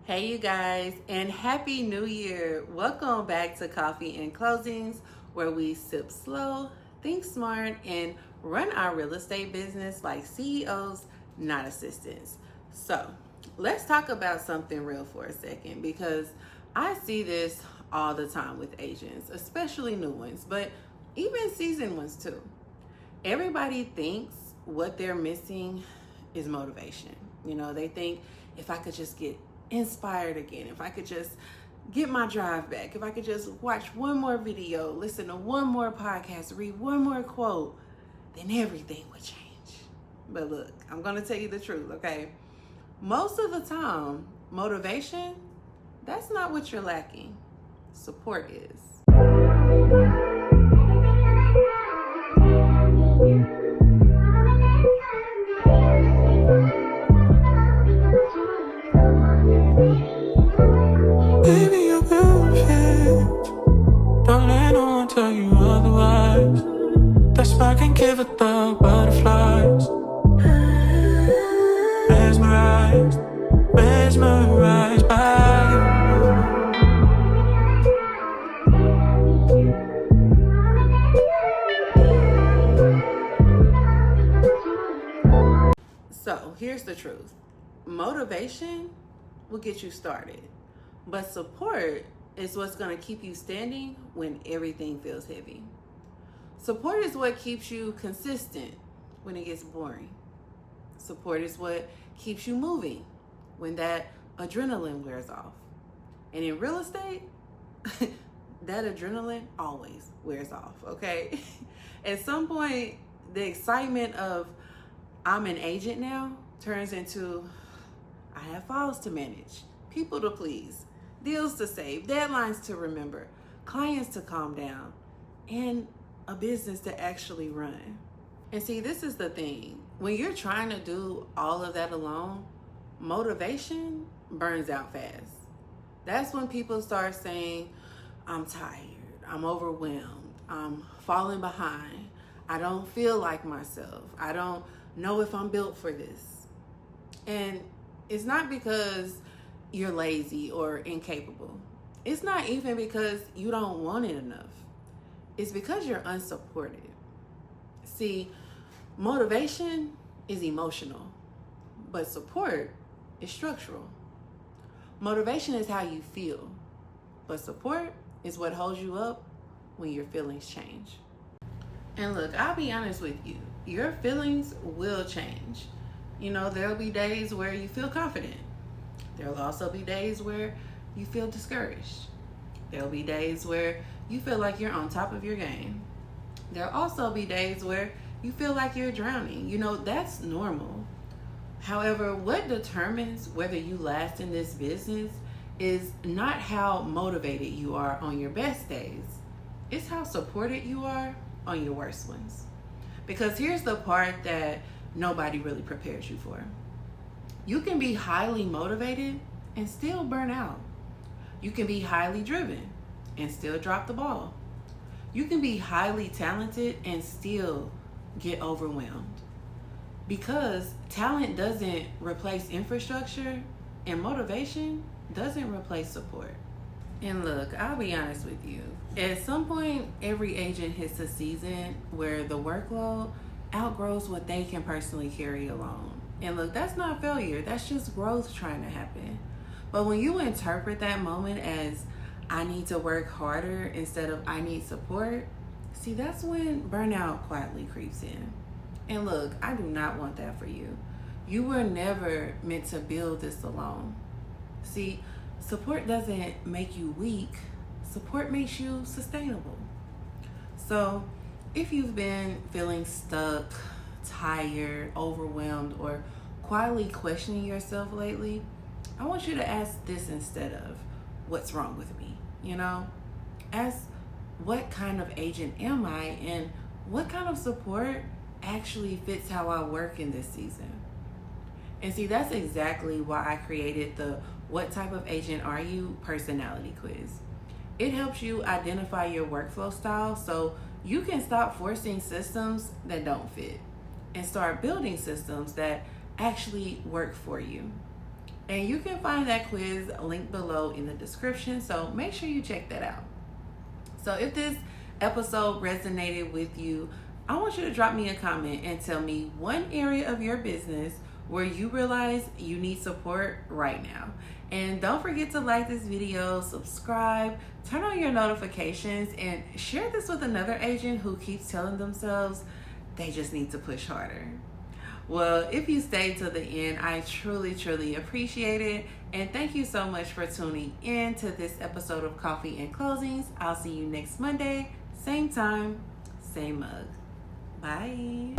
Hey, you guys, and Happy New Year! Welcome back to Coffee and Closings, where we sip slow, think smart, and run our real estate business like CEOs, not assistants. So, let's talk about something real for a second because I see this all the time with agents, especially new ones, but even seasoned ones too. Everybody thinks what they're missing is motivation. They think if I could just get inspired again, if I could just get my drive back, if I could just watch one more video, listen to one more podcast, read one more quote, then everything would change. But look, I'm going to tell you the truth, okay? Most of the time, motivation, that's not what you're lacking. Support is. Baby, you're perfect. Don't let no one tell you otherwise. That spark can give it the butterflies. Mesmerized, mesmerized by you. So here's the truth. Motivation will get you started, but support is what's going to keep you standing when everything feels heavy. Support is what keeps you consistent when it gets boring. Support is what keeps you moving when that adrenaline wears off. And in real estate, that adrenaline always wears off, okay? At some point, the excitement of I'm an agent now turns into I have files to manage, people to please, deals to save, deadlines to remember, clients to calm down, and a business to actually run. And see, this is the thing. When you're trying to do all of that alone, motivation burns out fast. That's when people start saying, I'm tired, I'm overwhelmed, I'm falling behind, I don't feel like myself, I don't know if I'm built for this. And it's not because you're lazy or incapable. It's not even because you don't want it enough. It's because you're unsupported. See, motivation is emotional, but support is structural. Motivation is how you feel, but support is what holds you up when your feelings change. And look, I'll be honest with you, your feelings will change. There'll be days where you feel confident. There'll also be days where you feel discouraged. There'll be days where you feel like you're on top of your game. There'll also be days where you feel like you're drowning. That's normal. However, what determines whether you last in this business is not how motivated you are on your best days. It's how supported you are on your worst ones. Because here's the part that nobody really prepares you for. You can be highly motivated and still burn out. You can be highly driven and still drop the ball. You can be highly talented and still get overwhelmed. Because talent doesn't replace infrastructure and motivation doesn't replace support. And look, I'll be honest with you. At some point, every agent hits a season where the workload outgrows what they can personally carry alone. And look, that's not failure. That's just growth trying to happen. But when you interpret that moment as I need to work harder instead of I need support, see, that's when burnout quietly creeps in. And look, I do not want that for you. You were never meant to build this alone. See, support doesn't make you weak. Support makes you sustainable. So if you've been feeling stuck, tired, overwhelmed, or quietly questioning yourself lately, I want you to ask this instead of, what's wrong with me? Ask, what kind of agent am I, and what kind of support actually fits how I work in this season? And see, that's exactly why I created the What Type of Agent Are You personality quiz. It helps you identify your workflow style so you can stop forcing systems that don't fit and start building systems that actually work for you. And you can find that quiz linked below in the description, so make sure you check that out. So if this episode resonated with you, I want you to drop me a comment and tell me one area of your business where you realize you need support right now. And don't forget to like this video, subscribe, turn on your notifications, and share this with another agent who keeps telling themselves they just need to push harder. Well, if you stayed to the end, I truly, truly appreciate it. And thank you so much for tuning in to this episode of Coffee and Closings. I'll see you next Monday, same time, same mug. Bye.